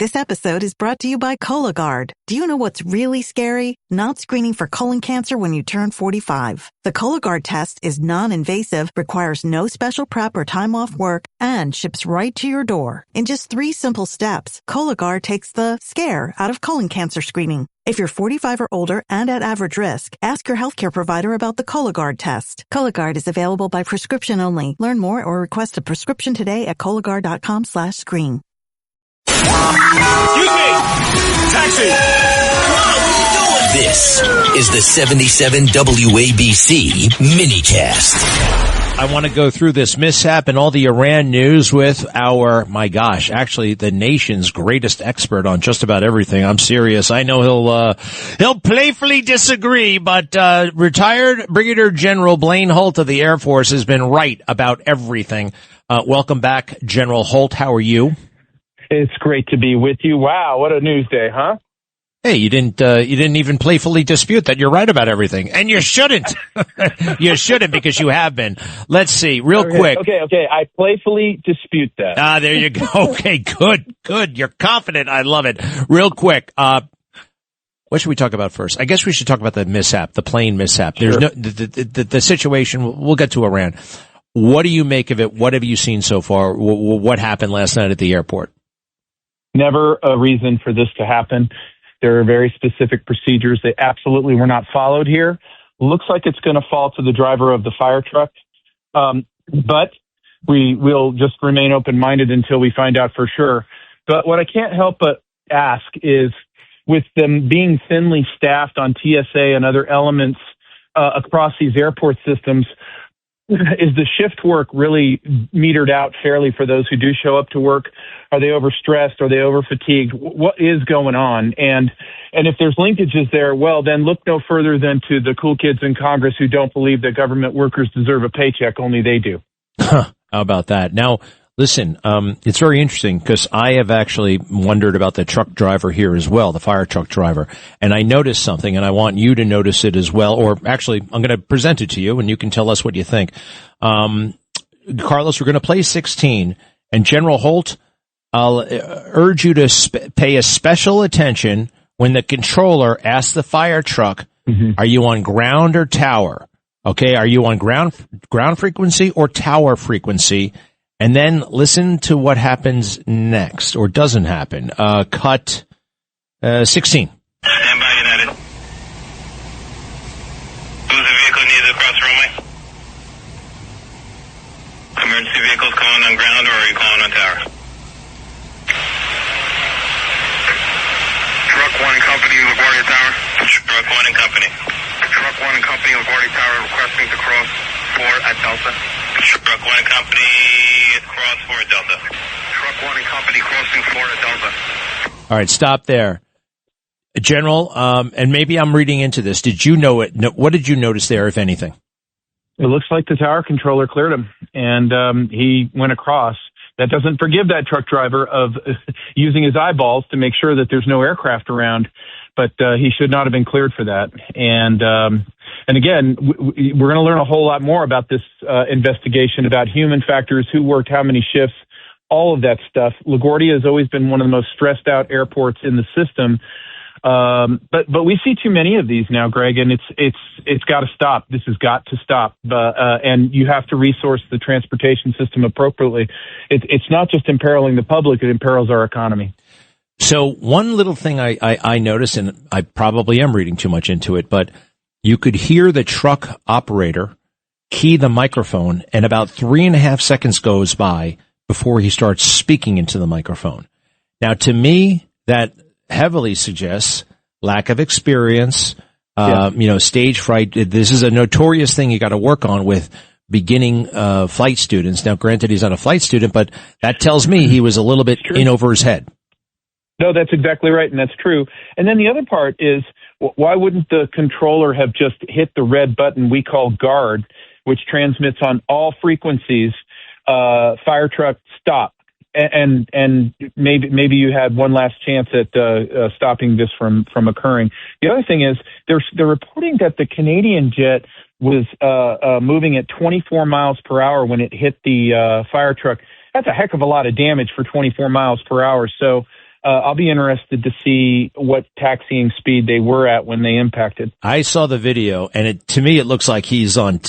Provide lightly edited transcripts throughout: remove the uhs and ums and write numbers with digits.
This episode is brought to you by Cologuard. Do you know what's really scary? Not screening for colon cancer when you turn 45. The Cologuard test is non-invasive, requires no special prep or time off work, and ships right to your door. In just 3 simple steps, Cologuard takes the scare out of colon cancer screening. If you're 45 or older and at average risk, ask your healthcare provider about the Cologuard test. Cologuard is available by prescription only. Learn more or request a prescription today at Cologuard.com/screen. Excuse me! Taxi! This is the 77 WABC minicast. I want to go through this mishap and all the Iran news with our, actually the nation's greatest expert on just about everything. I'm serious. I know he'll playfully disagree, but retired Brigadier General Blaine Holt of the Air Force has been right about everything. Welcome back, General Holt. How are you? It's great to be with you. Wow, what a news day, huh? Hey, you didn't even playfully dispute that you're right about everything. And you shouldn't. You shouldn't, because you have been. Let's see, real quick. Okay. I playfully dispute that. There you go. Okay, good. You're confident. I love it. Real quick. What should we talk about first? I guess we should talk about the mishap, the plane mishap. There's Sure. the situation. We'll get to Iran. What do you make of it? What have you seen so far? What happened last night at the airport? Never a reason for this to happen. There are very specific procedures. They absolutely were not followed here. Looks like it's going to fall to the driver of the fire truck. But we will just remain open-minded until we find out for sure. But what I can't help but ask is, with them being thinly staffed on TSA and other elements across these airport systems, is the shift work really metered out fairly for those who do show up to work? Are they overstressed? Are they overfatigued? What is going on? And if there's linkages there, well, then look no further than to the cool kids in Congress who don't believe that government workers deserve a paycheck. Only they do. How about that? Now, listen, it's very interesting because I have actually wondered about the truck driver here as well, the fire truck driver. And I noticed something, and I want you to notice it as well. Or actually, I'm going to present it to you, and you can tell us what you think. Carlos, we're going to play 16. And General Holt, I'll urge you to pay a special attention when the controller asks the fire truck, Are you on ground or tower? Okay, are you on ground frequency or tower frequency? And then listen to what happens next, or doesn't happen. Cut 16. Stand by, United. Who's the vehicle needs to cross the runway? Emergency vehicles calling on ground, or are you calling on tower? Truck 1 and Company, LaGuardia Tower. Truck 1 and Company. Truck 1 and Company, LaGuardia Tower, requesting to cross 4 at Delta. Truck 1 and Company, cross 4 at Delta. Truck 1 and Company, crossing 4 at Delta. All right, stop there. General, and maybe I'm reading into this. Did you know it? What did you notice there, if anything? It looks like the tower controller cleared him, and he went across. That doesn't forgive that truck driver of using his eyeballs to make sure that there's no aircraft around, but he should not have been cleared for that. And again, we're going to learn a whole lot more about this investigation, about human factors, who worked how many shifts, all of that stuff. LaGuardia has always been one of the most stressed out airports in the system. But we see too many of these now, Greg, and it's got to stop. This has got to stop. And you have to resource the transportation system appropriately. It's not just imperiling the public, it imperils our economy. So one little thing I noticed, and I probably am reading too much into it, but you could hear the truck operator key the microphone, and about 3.5 seconds goes by before he starts speaking into the microphone. Now, to me, that heavily suggests lack of experience, stage fright. This is a notorious thing you got to work on with beginning flight students. Now, granted, he's not a flight student, but that tells me he was a little bit in over his head. No, that's exactly right, and that's true. And then the other part is, why wouldn't the controller have just hit the red button we call guard, which transmits on all frequencies, fire truck, stop? And maybe you had one last chance at stopping this from occurring. The other thing is, they're reporting that the Canadian jet was moving at 24 miles per hour when it hit the fire truck. That's a heck of a lot of damage for 24 miles per hour. So I'll be interested to see what taxiing speed they were at when they impacted. I saw the video, and to me, it looks like he's on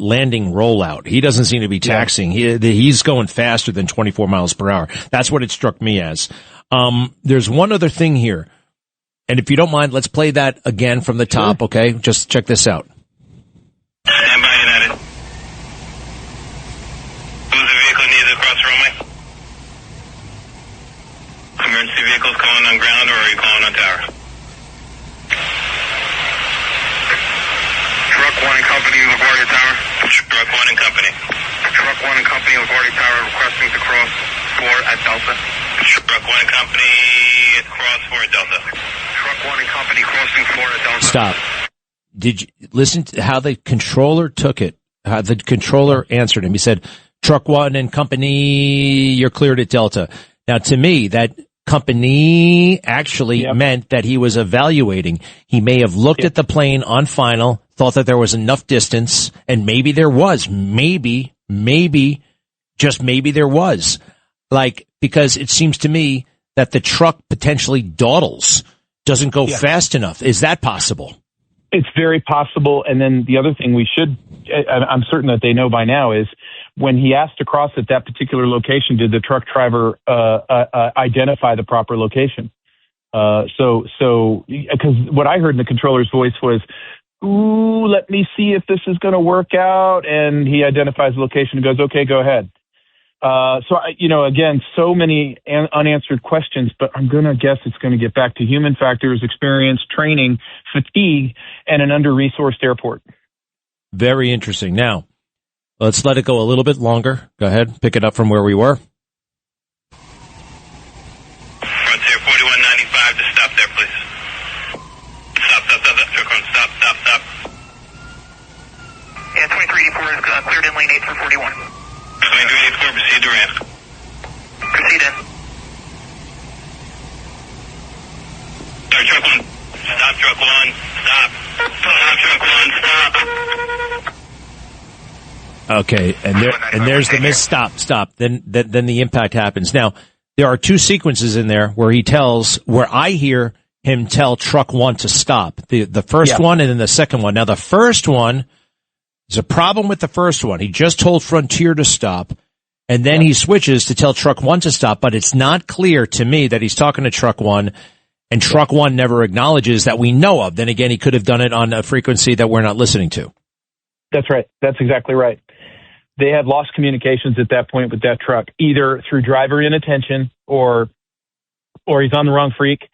landing rollout. He doesn't seem to be taxiing. He's going faster than 24 miles per hour. That's what it struck me as. There's one other thing here, and if you don't mind, let's play that again from the top, okay? Just check this out. Stand by, United. Who's the vehicle needed across the runway? Emergency vehicles calling on ground, or are you calling on tower? Truck 1 and Company, LaGuardia Tower. Truck 1 and Company. Truck 1 and Company, LaGuardia Tower, requesting to cross 4 at Delta. Truck 1 and Company, cross 4 at Delta. Truck 1 and Company, crossing 4 at Delta. Stop. Did you listen to how the controller took it? How the controller answered him. He said, Truck 1 and Company, you're cleared at Delta. Now, to me, that company actually meant that he was evaluating. He may have looked at the plane on final, thought that there was enough distance, and maybe there was. Maybe, just maybe there was. Because it seems to me that the truck potentially dawdles, doesn't go fast enough. Is that possible? It's very possible. And then the other thing I'm certain that they know by now is when he asked to cross at that particular location, did the truck driver identify the proper location? So because what I heard in the controller's voice was, ooh, let me see if this is going to work out. And he identifies the location and goes, okay, go ahead. Again, so many unanswered questions, but I'm going to guess it's going to get back to human factors, experience, training, fatigue, and an under-resourced airport. Very interesting. Now, let's let it go a little bit longer. Go ahead. Pick it up from where we were. Frontier 4195 to stop there, please. Stop. Stop. Yeah, 2384 is cleared in lane 8 for 41. 2384, proceed to ramp. Proceed in. Sorry, truck 1. Stop, truck 1. Stop. Stop, truck 1. Stop. Okay, and there's the miss. Stop. Then the impact happens. Now, there are two sequences in there where I hear him tell truck 1 to stop. The first one and then the second one. Now, the first one, there's a problem with the first one. He just told Frontier to stop, and then he switches to tell truck 1 to stop, but it's not clear to me that he's talking to truck 1, and truck 1 never acknowledges that we know of. Then again, he could have done it on a frequency that we're not listening to. That's right. That's exactly right. They had lost communications at that point with that truck, either through driver inattention or he's on the wrong freak.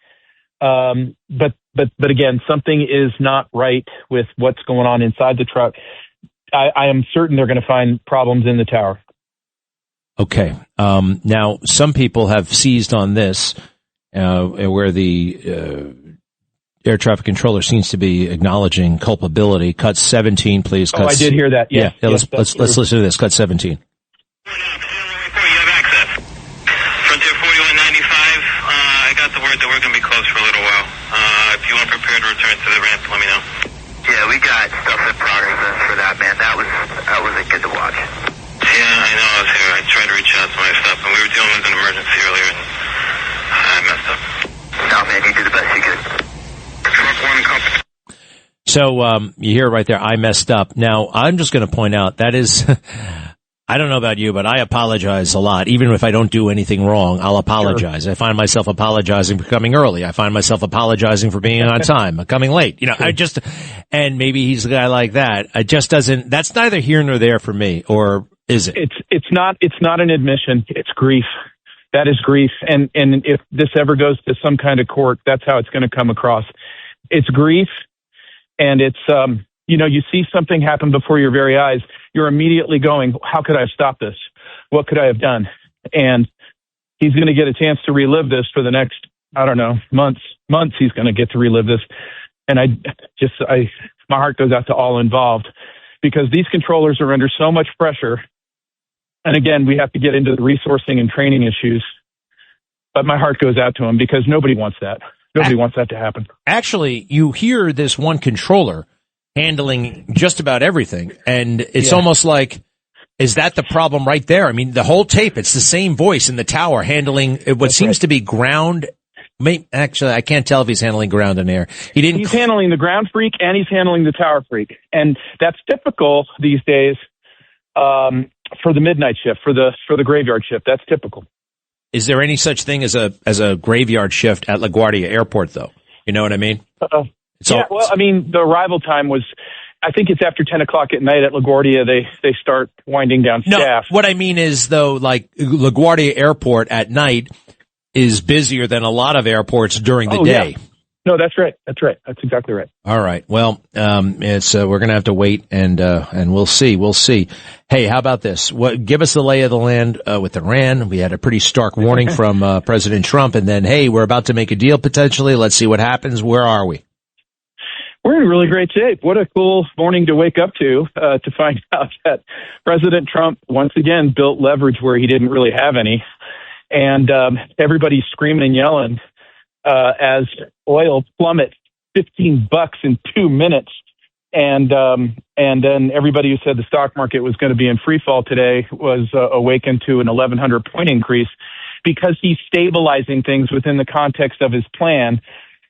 But again, something is not right with what's going on inside the truck. I am certain they're going to find problems in the tower. Okay. Now, some people have seized on this, where the air traffic controller seems to be acknowledging culpability. Cut 17, please. I did hear that. Yeah. Let's listen to this. Cut 17. You have access. Frontier 4195. I got the word that we're going to be closed for a little while. If you want prepared to return to the ramp, let me know. Yeah, we got stuff in progress for that, man. That wasn't good to watch. Yeah, I know. I was here. I tried to reach out to my stuff, and we were dealing with an emergency earlier, and I messed up. No, man, you did the best you could. Truck 1 company. So you hear it right there, I messed up. Now, I'm just going to point out, that is, I don't know about you, but I apologize a lot. Even if I don't do anything wrong, I'll apologize. Sure. I find myself apologizing for coming early. I find myself apologizing for being on time, coming late. And maybe he's a guy like that. That's neither here nor there for me, or is it? It's not an admission. It's grief. That is grief. And if this ever goes to some kind of court, that's how it's going to come across. It's grief. And it's, you see something happen before your very eyes. You're immediately going, how could I have stopped this? What could I have done? And he's going to get a chance to relive this for the next, I don't know, months he's going to get to relive this. And my heart goes out to all involved, because these controllers are under so much pressure. And again, we have to get into the resourcing and training issues, but my heart goes out to them, because nobody wants that. Nobody wants that to happen. Actually, you hear this one controller handling just about everything, and it's almost like Is that the problem right there? I mean, the whole tape, it's the same voice in the tower handling what seems to be ground. Actually, I can't tell if he's handling ground and air. He's handling the ground freak and he's handling the tower freak. And that's typical these days for the midnight shift, for the graveyard shift. That's typical. Is there any such thing as a graveyard shift at LaGuardia Airport, though? You know what I mean? Well, I mean, the arrival time was, I think it's after 10 o'clock at night at LaGuardia. They start winding down staff. No, what I mean is, though, like LaGuardia Airport at night is busier than a lot of airports during the day. Yeah. No, that's right. That's exactly right. All right. Well, it's we're going to have to wait and we'll see. We'll see. Hey, how about this? Give us the lay of the land with Iran. We had a pretty stark warning from President Trump, and then, hey, we're about to make a deal potentially. Let's see what happens. Where are we? We're in really great shape. What a cool morning to wake up to find out that President Trump once again built leverage where he didn't really have any, and everybody's screaming and yelling as oil plummets $15 in 2 minutes. And then everybody who said the stock market was going to be in free fall today was awakened to an 1,100 point increase because he's stabilizing things within the context of his plan.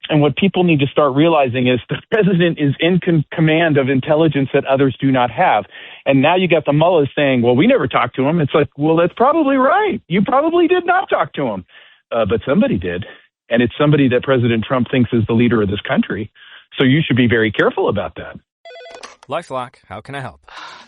And what people need to start realizing is the president is in command of intelligence that others do not have. And now you got the mullahs saying, well, we never talked to him. It's like, well, that's probably right. You probably did not talk to him. But somebody did. And it's somebody that President Trump thinks is the leader of this country. So you should be very careful about that. LifeLock, how can I help?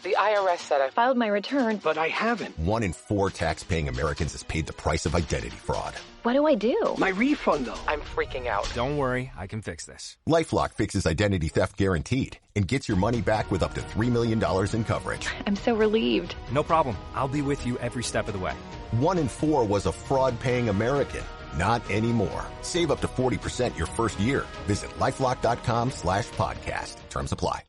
The IRS said I filed my return, but I haven't. 1 in 4 tax-paying Americans has paid the price of identity fraud. What do I do? My refund, though. I'm freaking out. Don't worry, I can fix this. LifeLock fixes identity theft guaranteed and gets your money back with up to $3 million in coverage. I'm so relieved. No problem. I'll be with you every step of the way. 1 in 4 was a fraud-paying American. Not anymore. Save up to 40% your first year. Visit LifeLock.com/podcast. Terms apply.